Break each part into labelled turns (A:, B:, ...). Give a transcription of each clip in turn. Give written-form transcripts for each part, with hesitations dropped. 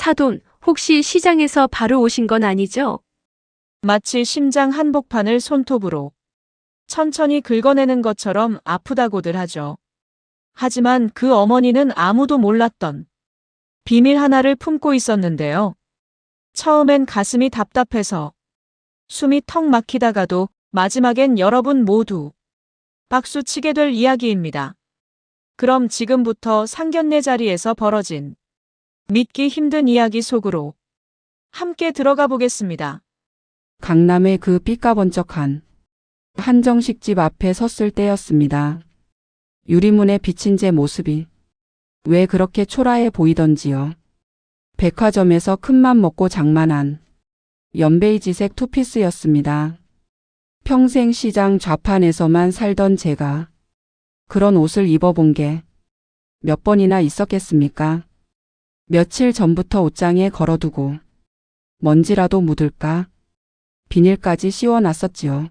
A: 사돈, 혹시 시장에서 바로 오신 건 아니죠?
B: 마치 심장 한복판을 손톱으로 천천히 긁어내는 것처럼 아프다고들 하죠. 하지만 그 어머니는 아무도 몰랐던 비밀 하나를 품고 있었는데요. 처음엔 가슴이 답답해서 숨이 턱 막히다가도 마지막엔 여러분 모두 박수 치게 될 이야기입니다. 그럼 지금부터 상견례 자리에서 벌어진 믿기 힘든 이야기 속으로 함께 들어가 보겠습니다.
C: 강남의 그 삐까번쩍한 한정식집 앞에 섰을 때였습니다. 유리문에 비친 제 모습이 왜 그렇게 초라해 보이던지요. 백화점에서 큰맘 먹고 장만한 연베이지색 투피스였습니다. 평생 시장 좌판에서만 살던 제가 그런 옷을 입어본 게 몇 번이나 있었겠습니까? 며칠 전부터 옷장에 걸어두고 먼지라도 묻을까 비닐까지 씌워놨었지요.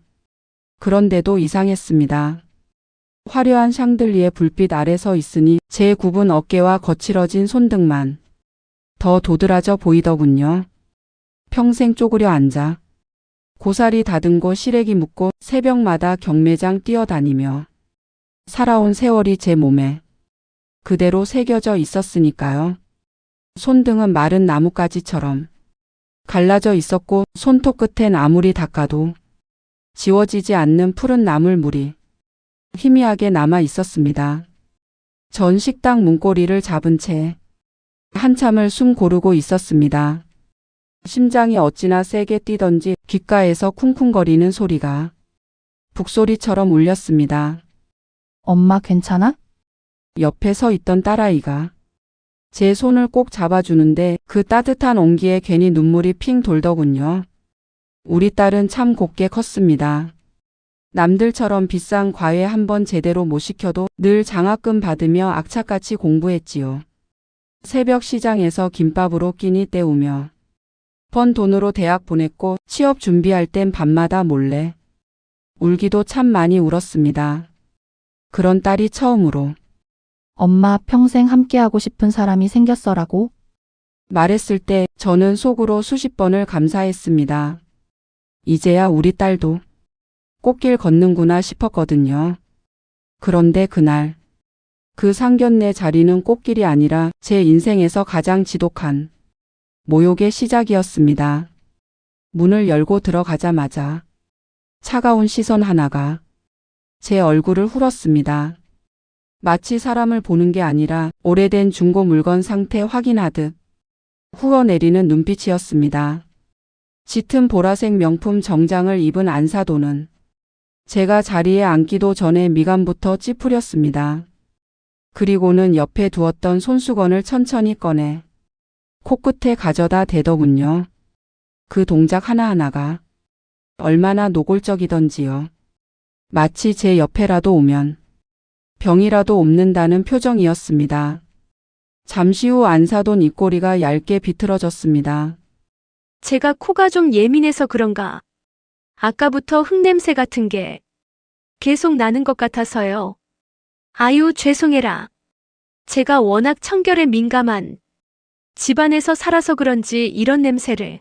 C: 그런데도 이상했습니다. 화려한 샹들리에 불빛 아래 서 있으니 제 굽은 어깨와 거칠어진 손등만 더 도드라져 보이더군요. 평생 쪼그려 앉아 고사리 다듬고 시래기 묶고 새벽마다 경매장 뛰어다니며 살아온 세월이 제 몸에 그대로 새겨져 있었으니까요. 손등은 마른 나뭇가지처럼 갈라져 있었고 손톱 끝엔 아무리 닦아도 지워지지 않는 푸른 나물물이 희미하게 남아 있었습니다. 전 식당 문고리를 잡은 채 한참을 숨 고르고 있었습니다. 심장이 어찌나 세게 뛰던지 귓가에서 쿵쿵거리는 소리가 북소리처럼 울렸습니다.
D: 엄마 괜찮아?
C: 옆에 서 있던 딸아이가 제 손을 꼭 잡아주는데 그 따뜻한 온기에 괜히 눈물이 핑 돌더군요. 우리 딸은 참 곱게 컸습니다. 남들처럼 비싼 과외 한번 제대로 못 시켜도 늘 장학금 받으며 악착같이 공부했지요. 새벽 시장에서 김밥으로 끼니 때우며 번 돈으로 대학 보냈고 취업 준비할 땐 밤마다 몰래 울기도 참 많이 울었습니다. 그런 딸이 처음으로
D: 엄마 평생 함께하고 싶은 사람이 생겼어라고?
C: 말했을 때 저는 속으로 수십 번을 감사했습니다. 이제야 우리 딸도 꽃길 걷는구나 싶었거든요. 그런데 그날 그 상견례 자리는 꽃길이 아니라 제 인생에서 가장 지독한 모욕의 시작이었습니다. 문을 열고 들어가자마자 차가운 시선 하나가 제 얼굴을 훑었습니다. 마치 사람을 보는 게 아니라 오래된 중고 물건 상태 확인하듯 후어내리는 눈빛이었습니다. 짙은 보라색 명품 정장을 입은 안사도는 제가 자리에 앉기도 전에 미간부터 찌푸렸습니다. 그리고는 옆에 두었던 손수건을 천천히 꺼내 코끝에 가져다 대더군요. 그 동작 하나하나가 얼마나 노골적이던지요. 마치 제 옆에라도 오면 병이라도 옮는다는 표정이었습니다. 잠시 후 안사돈 입꼬리가 얇게 비틀어졌습니다.
A: 제가 코가 좀 예민해서 그런가. 아까부터 흙냄새 같은 게 계속 나는 것 같아서요. 아유, 죄송해라. 제가 워낙 청결에 민감한 집안에서 살아서 그런지 이런 냄새를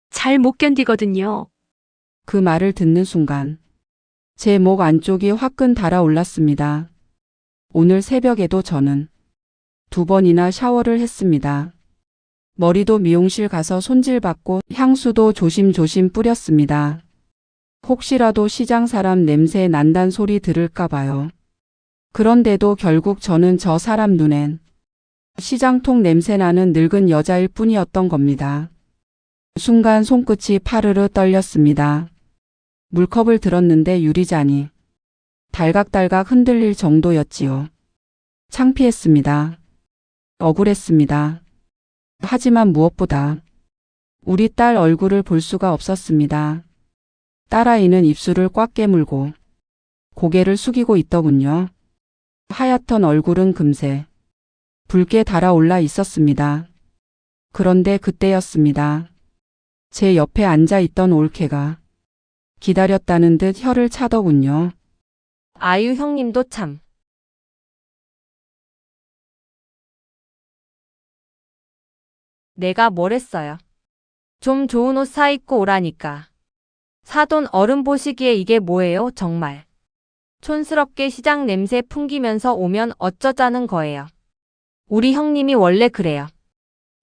A: 잘 못 견디거든요.
C: 그 말을 듣는 순간 제 목 안쪽이 화끈 달아올랐습니다. 오늘 새벽에도 저는 2번이나 샤워를 했습니다. 머리도 미용실 가서 손질받고 향수도 조심조심 뿌렸습니다. 혹시라도 시장 사람 냄새 난단 소리 들을까 봐요. 그런데도 결국 저는 저 사람 눈엔 시장통 냄새나는 늙은 여자일 뿐이었던 겁니다. 순간 손끝이 파르르 떨렸습니다. 물컵을 들었는데 유리잔이 달각달각 흔들릴 정도였지요. 창피했습니다. 억울했습니다. 하지만 무엇보다 우리 딸 얼굴을 볼 수가 없었습니다. 딸아이는 입술을 꽉 깨물고 고개를 숙이고 있더군요. 하얗던 얼굴은 금세 붉게 달아올라 있었습니다. 그런데 그때였습니다. 제 옆에 앉아있던 올케가 기다렸다는 듯 혀를 차더군요.
E: 아유 형님도 참. 내가 뭘 했어요? 좀 좋은 옷 사 입고 오라니까. 사돈 어른 보시기에 이게 뭐예요, 정말. 촌스럽게 시장 냄새 풍기면서 오면 어쩌자는 거예요. 우리 형님이 원래 그래요.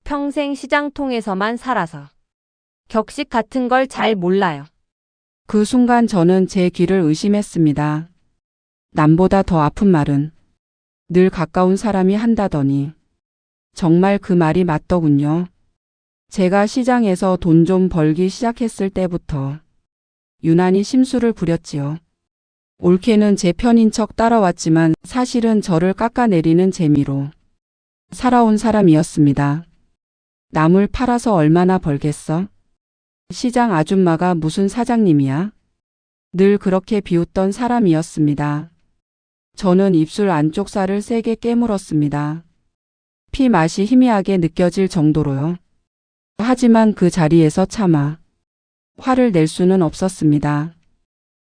E: 평생 시장통에서만 살아서. 격식 같은 걸 잘 몰라요.
C: 그 순간 저는 제 귀를 의심했습니다. 남보다 더 아픈 말은 늘 가까운 사람이 한다더니 정말 그 말이 맞더군요. 제가 시장에서 돈 좀 벌기 시작했을 때부터 유난히 심술을 부렸지요. 옳게는 제 편인 척 따라왔지만 사실은 저를 깎아내리는 재미로 살아온 사람이었습니다. 남을 팔아서 얼마나 벌겠어? 시장 아줌마가 무슨 사장님이야? 늘 그렇게 비웃던 사람이었습니다. 저는 입술 안쪽 살을 세게 깨물었습니다. 피 맛이 희미하게 느껴질 정도로요. 하지만 그 자리에서 차마 화를 낼 수는 없었습니다.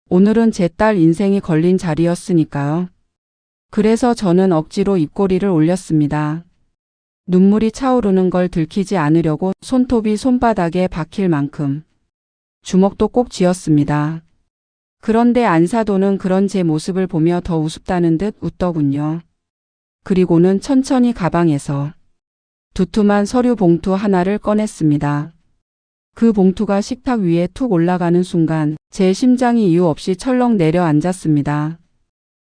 C: 오늘은 제 딸 인생이 걸린 자리였으니까요. 그래서 저는 억지로 입꼬리를 올렸습니다. 눈물이 차오르는 걸 들키지 않으려고 손톱이 손바닥에 박힐 만큼 주먹도 꼭 쥐었습니다. 그런데 안사돈은 그런 제 모습을 보며 더 우습다는 듯 웃더군요. 그리고는 천천히 가방에서 두툼한 서류 봉투 하나를 꺼냈습니다. 그 봉투가 식탁 위에 툭 올라가는 순간 제 심장이 이유 없이 철렁 내려앉았습니다.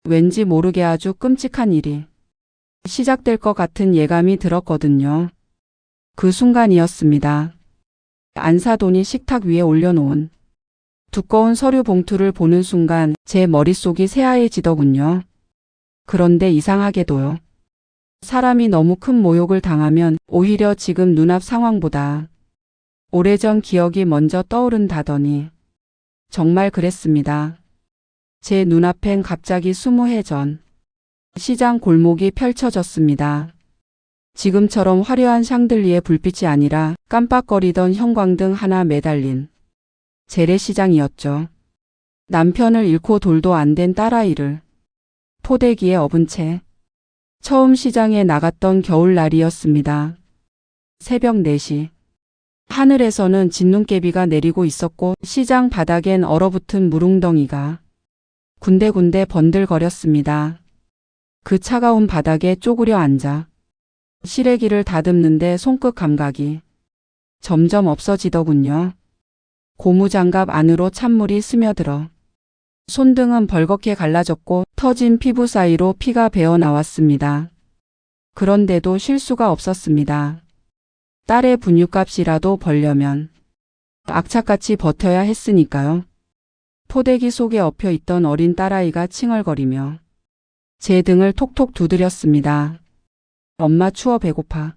C: 왠지 모르게 아주 끔찍한 일이 시작될 것 같은 예감이 들었거든요. 그 순간이었습니다. 안사돈이 식탁 위에 올려놓은 두꺼운 서류 봉투를 보는 순간 제 머릿속이 새하얘지더군요. 그런데 이상하게도요. 사람이 너무 큰 모욕을 당하면 오히려 지금 눈앞 상황보다 오래전 기억이 먼저 떠오른다더니 정말 그랬습니다. 제 눈앞엔 갑자기 20해 전 시장 골목이 펼쳐졌습니다. 지금처럼 화려한 샹들리에 불빛이 아니라 깜빡거리던 형광등 하나 매달린 재래시장이었죠. 남편을 잃고 돌도 안 된 딸아이를 포대기에 업은 채 처음 시장에 나갔던 겨울날이었습니다. 새벽 4시. 하늘에서는 진눈깨비가 내리고 있었고 시장 바닥엔 얼어붙은 물웅덩이가 군데군데 번들거렸습니다. 그 차가운 바닥에 쪼그려 앉아 시래기를 다듬는데 손끝 감각이 점점 없어지더군요. 고무장갑 안으로 찬물이 스며들어 손등은 벌겋게 갈라졌고 터진 피부 사이로 피가 배어 나왔습니다. 그런데도 쉴 수가 없었습니다. 딸의 분유값이라도 벌려면 악착같이 버텨야 했으니까요. 포대기 속에 엎여 있던 어린 딸아이가 칭얼거리며 제 등을 톡톡 두드렸습니다. 엄마 추워 배고파.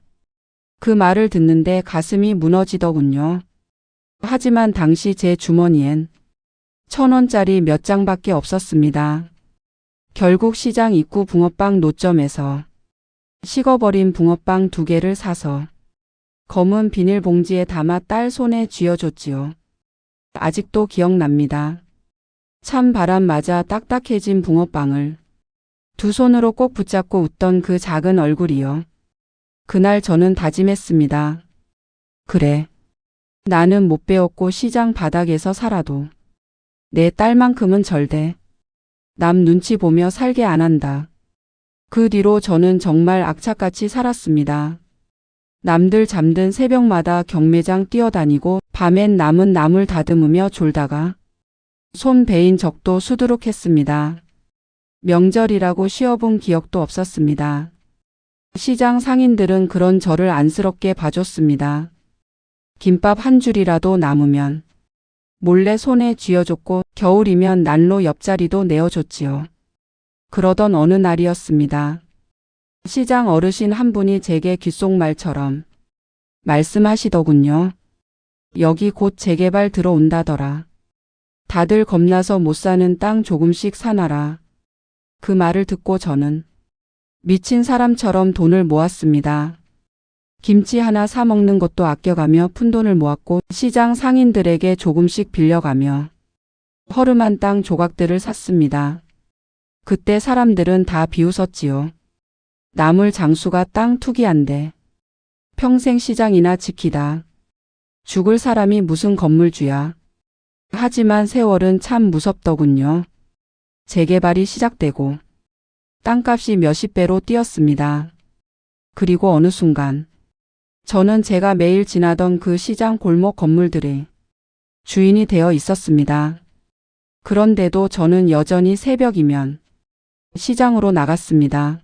C: 그 말을 듣는데 가슴이 무너지더군요. 하지만 당시 제 주머니엔 1,000원짜리 몇 장밖에 없었습니다. 결국 시장 입구 붕어빵 노점에서 식어버린 붕어빵 2개를 사서 검은 비닐봉지에 담아 딸 손에 쥐어줬지요. 아직도 기억납니다. 찬 바람 맞아 딱딱해진 붕어빵을 두 손으로 꼭 붙잡고 웃던 그 작은 얼굴이요. 그날 저는 다짐했습니다. 그래. 나는 못 배웠고 시장 바닥에서 살아도 내 딸만큼은 절대 남 눈치 보며 살게 안 한다. 그 뒤로 저는 정말 악착같이 살았습니다. 남들 잠든 새벽마다 경매장 뛰어다니고 밤엔 남은 나물 다듬으며 졸다가 손 베인 적도 수두룩했습니다. 명절이라고 쉬어본 기억도 없었습니다. 시장 상인들은 그런 저를 안쓰럽게 봐줬습니다. 김밥 한 줄이라도 남으면 몰래 손에 쥐어줬고 겨울이면 난로 옆자리도 내어줬지요. 그러던 어느 날이었습니다. 시장 어르신 한 분이 제게 귓속말처럼 말씀하시더군요. 여기 곧 재개발 들어온다더라. 다들 겁나서 못 사는 땅 조금씩 사놔라. 그 말을 듣고 저는 미친 사람처럼 돈을 모았습니다. 김치 하나 사 먹는 것도 아껴가며 푼돈을 모았고 시장 상인들에게 조금씩 빌려가며 허름한 땅 조각들을 샀습니다. 그때 사람들은 다 비웃었지요. 나물 장수가 땅 투기한데 평생 시장이나 지키다. 죽을 사람이 무슨 건물주야. 하지만 세월은 참 무섭더군요. 재개발이 시작되고 땅값이 몇십 배로 뛰었습니다. 그리고 어느 순간 저는 제가 매일 지나던 그 시장 골목 건물들의 주인이 되어 있었습니다. 그런데도 저는 여전히 새벽이면 시장으로 나갔습니다.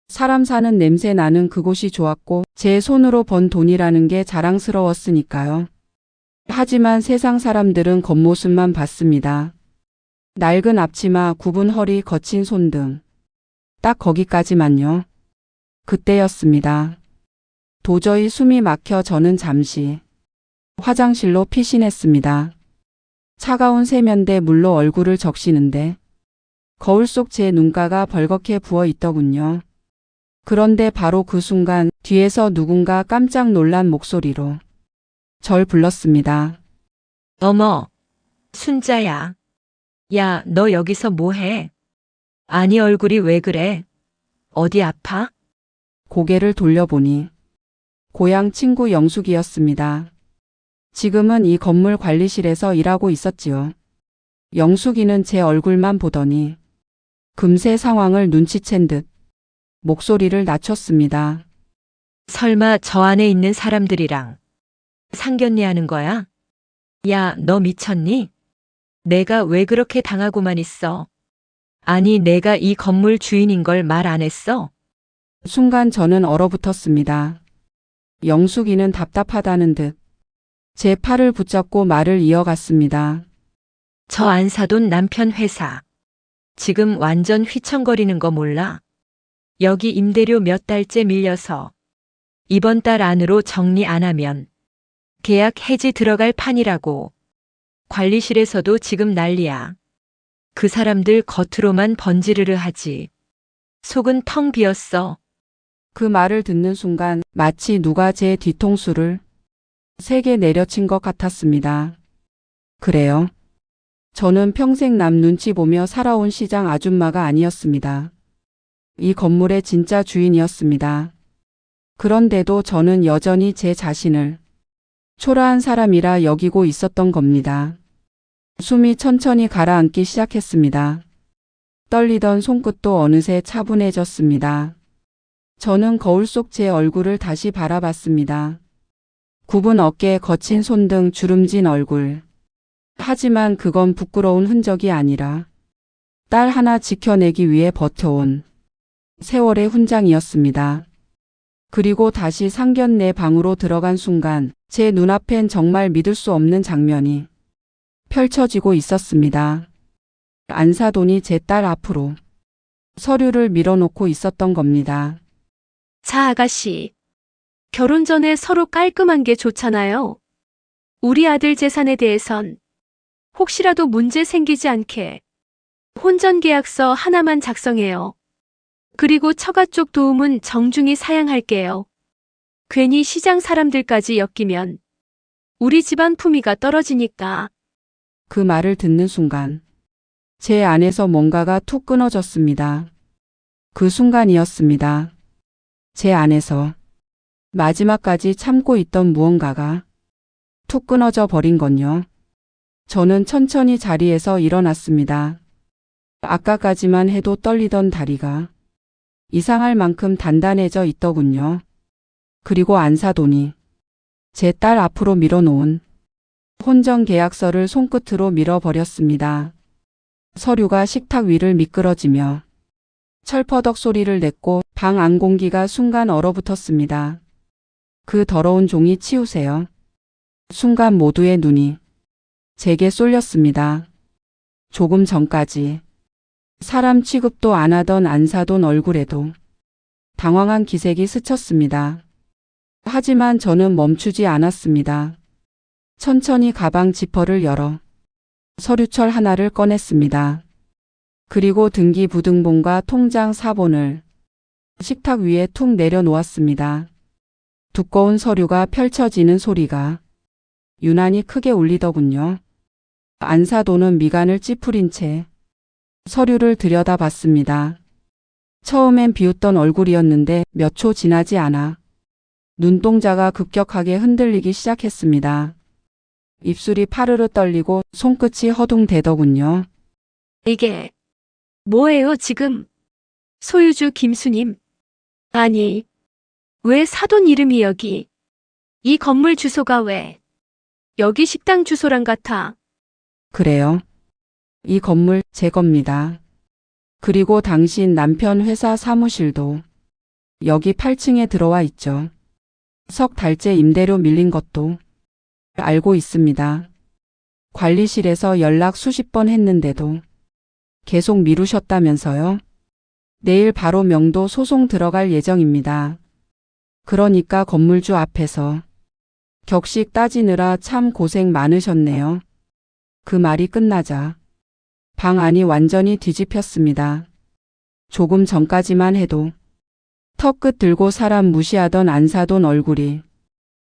C: 사람 사는 냄새 나는 그곳이 좋았고 제 손으로 번 돈이라는 게 자랑스러웠으니까요. 하지만 세상 사람들은 겉모습만 봤습니다. 낡은 앞치마, 굽은 허리, 거친 손등. 딱 거기까지만요. 그때였습니다. 도저히 숨이 막혀 저는 잠시 화장실로 피신했습니다. 차가운 세면대 물로 얼굴을 적시는데 거울 속 제 눈가가 벌겋게 부어 있더군요. 그런데 바로 그 순간 뒤에서 누군가 깜짝 놀란 목소리로 절 불렀습니다.
F: 어머, 순자야. 야, 너 여기서 뭐해? 아니, 얼굴이 왜 그래? 어디 아파?
C: 고개를 돌려보니 고향 친구 영숙이었습니다. 지금은 이 건물 관리실에서 일하고 있었지요. 영숙이는 제 얼굴만 보더니 금세 상황을 눈치챈 듯 목소리를 낮췄습니다.
F: 설마 저 안에 있는 사람들이랑 상견례하는 거야? 야, 너 미쳤니? 내가 왜 그렇게 당하고만 있어? 아니, 내가 이 건물 주인인 걸 말 안 했어?
C: 순간 저는 얼어붙었습니다. 영숙이는 답답하다는 듯 제 팔을 붙잡고 말을 이어갔습니다.
F: 저 안 사돈 남편 회사. 지금 완전 휘청거리는 거 몰라? 여기 임대료 몇 달째 밀려서 이번 달 안으로 정리 안 하면 계약 해지 들어갈 판이라고. 관리실에서도 지금 난리야. 그 사람들 겉으로만 번지르르 하지. 속은 텅 비었어.
C: 그 말을 듣는 순간 마치 누가 제 뒤통수를 세게 내려친 것 같았습니다. 그래요. 저는 평생 남 눈치 보며 살아온 시장 아줌마가 아니었습니다. 이 건물의 진짜 주인이었습니다. 그런데도 저는 여전히 제 자신을 초라한 사람이라 여기고 있었던 겁니다. 숨이 천천히 가라앉기 시작했습니다. 떨리던 손끝도 어느새 차분해졌습니다. 저는 거울 속 제 얼굴을 다시 바라봤습니다. 굽은 어깨, 거친 손등, 주름진 얼굴. 하지만 그건 부끄러운 흔적이 아니라 딸 하나 지켜내기 위해 버텨온 세월의 훈장이었습니다. 그리고 다시 상견례 방으로 들어간 순간 제 눈앞엔 정말 믿을 수 없는 장면이 펼쳐지고 있었습니다. 안사돈이 제 딸 앞으로 서류를 밀어놓고 있었던 겁니다.
A: 자, 아가씨. 결혼 전에 서로 깔끔한 게 좋잖아요. 우리 아들 재산에 대해선 혹시라도 문제 생기지 않게 혼전 계약서 하나만 작성해요. 그리고 처가 쪽 도움은 정중히 사양할게요. 괜히 시장 사람들까지 엮이면 우리 집안 품위가 떨어지니까.
C: 그 말을 듣는 순간 제 안에서 뭔가가 툭 끊어졌습니다. 그 순간이었습니다. 제 안에서 마지막까지 참고 있던 무언가가 툭 끊어져 버린 건요. 저는 천천히 자리에서 일어났습니다. 아까까지만 해도 떨리던 다리가 이상할 만큼 단단해져 있더군요. 그리고 안사돈이 제 딸 앞으로 밀어놓은 혼전 계약서를 손끝으로 밀어버렸습니다. 서류가 식탁 위를 미끄러지며 철퍼덕 소리를 냈고 방 안 공기가 순간 얼어붙었습니다. 그 더러운 종이 치우세요. 순간 모두의 눈이 제게 쏠렸습니다. 조금 전까지 사람 취급도 안 하던 안사돈 얼굴에도 당황한 기색이 스쳤습니다. 하지만 저는 멈추지 않았습니다. 천천히 가방 지퍼를 열어 서류철 하나를 꺼냈습니다. 그리고 등기 부등본과 통장 사본을 식탁 위에 툭 내려놓았습니다. 두꺼운 서류가 펼쳐지는 소리가 유난히 크게 울리더군요. 안사돈은 미간을 찌푸린 채 서류를 들여다봤습니다. 처음엔 비웃던 얼굴이었는데 몇 초 지나지 않아 눈동자가 급격하게 흔들리기 시작했습니다. 입술이 파르르 떨리고 손끝이 허둥대더군요.
A: 이게 뭐예요, 지금? 소유주 김수님. 아니, 왜 사돈 이름이 여기? 이 건물 주소가 왜? 여기 식당 주소랑 같아.
C: 그래요. 이 건물 제 겁니다. 그리고 당신 남편 회사 사무실도 여기 8층에 들어와 있죠. 석 달째 임대료 밀린 것도 알고 있습니다. 관리실에서 연락 수십 번 했는데도 계속 미루셨다면서요? 내일 바로 명도 소송 들어갈 예정입니다. 그러니까 건물주 앞에서 격식 따지느라 참 고생 많으셨네요. 그 말이 끝나자 방 안이 완전히 뒤집혔습니다. 조금 전까지만 해도 턱끝 들고 사람 무시하던 안사돈 얼굴이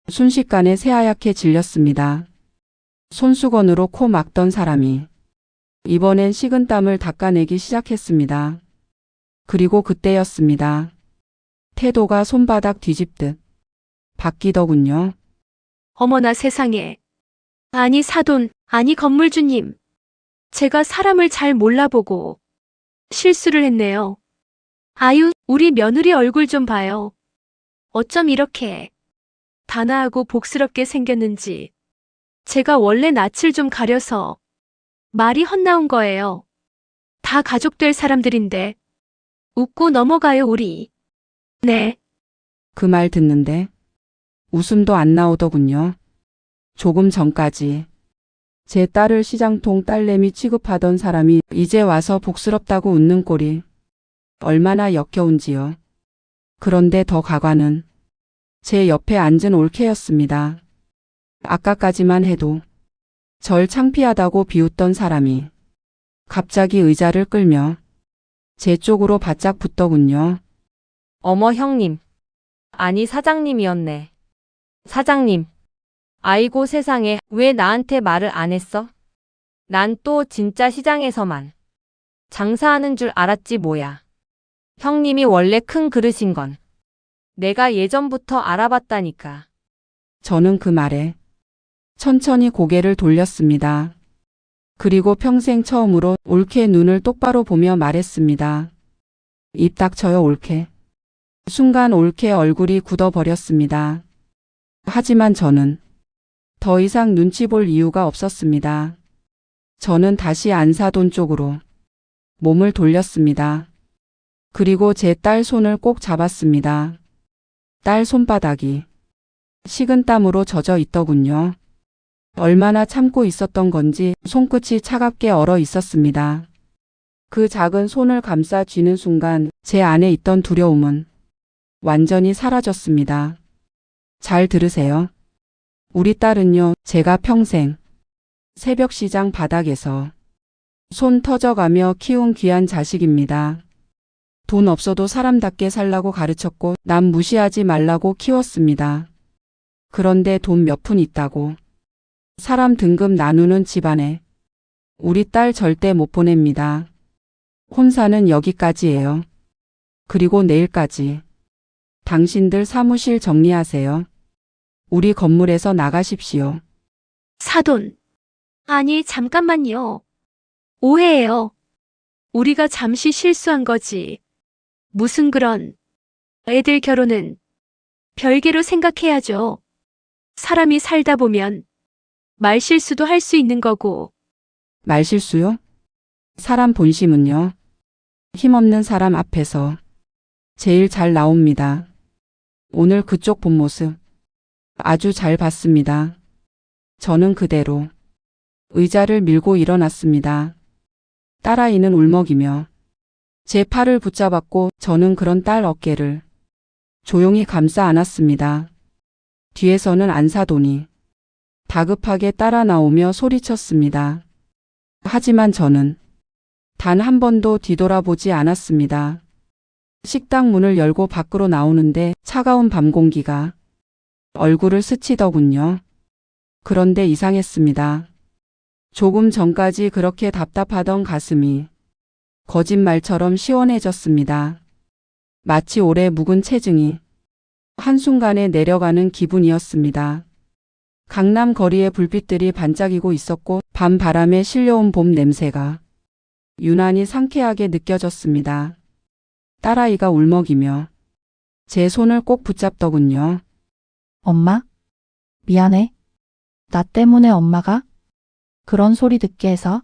C: 순식간에 새하얗게 질렸습니다. 손수건으로 코 막던 사람이 이번엔 식은땀을 닦아내기 시작했습니다. 그리고 그때였습니다. 태도가 손바닥 뒤집듯 바뀌더군요.
A: 어머나 세상에. 아니 사돈, 아니 건물주님. 제가 사람을 잘 몰라보고 실수를 했네요. 아유, 우리 며느리 얼굴 좀 봐요. 어쩜 이렇게 단아하고 복스럽게 생겼는지. 제가 원래 낯을 좀 가려서 말이 헛나온 거예요. 다 가족 될 사람들인데. 웃고 넘어가요, 우리. 네.
C: 그 말 듣는데 웃음도 안 나오더군요. 조금 전까지 제 딸을 시장통 딸내미 취급하던 사람이 이제 와서 복스럽다고 웃는 꼴이 얼마나 역겨운지요. 그런데 더 가관은 제 옆에 앉은 올케였습니다. 아까까지만 해도 절 창피하다고 비웃던 사람이 갑자기 의자를 끌며 제 쪽으로 바짝 붙더군요.
E: 어머 형님. 아니 사장님이었네. 사장님. 아이고 세상에 왜 나한테 말을 안 했어? 난 또 진짜 시장에서만 장사하는 줄 알았지 뭐야. 형님이 원래 큰 그릇인 건 내가 예전부터 알아봤다니까.
C: 저는 그 말에 천천히 고개를 돌렸습니다. 그리고 평생 처음으로 올케 눈을 똑바로 보며 말했습니다. 입 닥쳐요 올케. 순간 올케 얼굴이 굳어버렸습니다. 하지만 저는 더 이상 눈치 볼 이유가 없었습니다. 저는 다시 안사돈 쪽으로 몸을 돌렸습니다. 그리고 제 딸 손을 꼭 잡았습니다. 딸 손바닥이 식은땀으로 젖어 있더군요. 얼마나 참고 있었던 건지 손끝이 차갑게 얼어 있었습니다. 그 작은 손을 감싸 쥐는 순간 제 안에 있던 두려움은 완전히 사라졌습니다. 잘 들으세요. 우리 딸은요, 제가 평생 새벽 시장 바닥에서 손 터져가며 키운 귀한 자식입니다. 돈 없어도 사람답게 살라고 가르쳤고 남 무시하지 말라고 키웠습니다. 그런데 돈 몇 푼 있다고 사람 등급 나누는 집안에 우리 딸 절대 못 보냅니다. 혼사는 여기까지예요. 그리고 내일까지 당신들 사무실 정리하세요. 우리 건물에서 나가십시오.
A: 사돈. 아니, 잠깐만요. 오해예요. 우리가 잠시 실수한 거지. 무슨 그런 애들 결혼은 별개로 생각해야죠. 사람이 살다 보면 말실수도 할 수 있는 거고.
C: 말실수요? 사람 본심은요. 힘없는 사람 앞에서 제일 잘 나옵니다. 오늘 그쪽 본 모습 아주 잘 봤습니다. 저는 그대로 의자를 밀고 일어났습니다. 딸아이는 울먹이며 제 팔을 붙잡았고 저는 그런 딸 어깨를 조용히 감싸 안았습니다. 뒤에서는 안사돈이 다급하게 따라 나오며 소리쳤습니다. 하지만 저는 단 한 번도 뒤돌아보지 않았습니다. 식당 문을 열고 밖으로 나오는데 차가운 밤 공기가 얼굴을 스치더군요. 그런데 이상했습니다. 조금 전까지 그렇게 답답하던 가슴이 거짓말처럼 시원해졌습니다. 마치 오래 묵은 체증이 한순간에 내려가는 기분이었습니다. 강남 거리의 불빛들이 반짝이고 있었고 밤 바람에 실려온 봄 냄새가 유난히 상쾌하게 느껴졌습니다. 딸아이가 울먹이며 제 손을 꼭 붙잡더군요.
D: 엄마? 미안해. 나 때문에 엄마가 그런 소리 듣게 해서.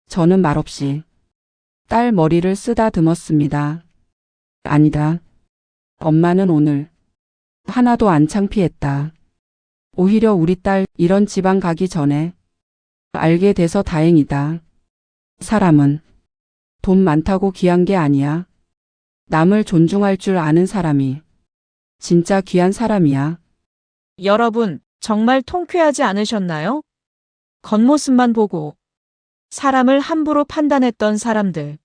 C: 저는 말없이 딸 머리를 쓰다듬었습니다. 아니다. 엄마는 오늘 하나도 안 창피했다. 오히려 우리 딸 이런 지방 가기 전에 알게 돼서 다행이다. 사람은 돈 많다고 귀한 게 아니야. 남을 존중할 줄 아는 사람이 진짜 귀한 사람이야.
B: 여러분, 정말 통쾌하지 않으셨나요? 겉모습만 보고 사람을 함부로 판단했던 사람들,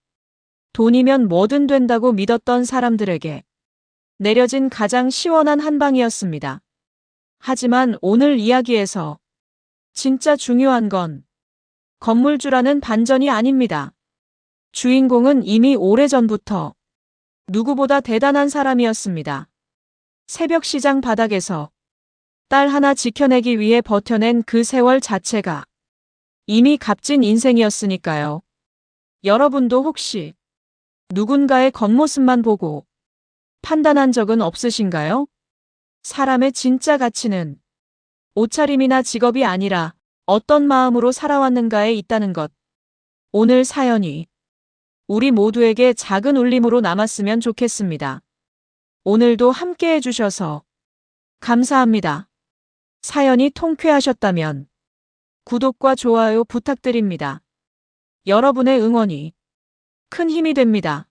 B: 돈이면 뭐든 된다고 믿었던 사람들에게 내려진 가장 시원한 한방이었습니다. 하지만 오늘 이야기에서 진짜 중요한 건 건물주라는 반전이 아닙니다. 주인공은 이미 오래전부터 누구보다 대단한 사람이었습니다. 새벽 시장 바닥에서 딸 하나 지켜내기 위해 버텨낸 그 세월 자체가 이미 값진 인생이었으니까요. 여러분도 혹시 누군가의 겉모습만 보고 판단한 적은 없으신가요? 사람의 진짜 가치는 옷차림이나 직업이 아니라 어떤 마음으로 살아왔는가에 있다는 것. 오늘 사연이 우리 모두에게 작은 울림으로 남았으면 좋겠습니다. 오늘도 함께 해주셔서 감사합니다. 사연이 통쾌하셨다면 구독과 좋아요 부탁드립니다. 여러분의 응원이 큰 힘이 됩니다.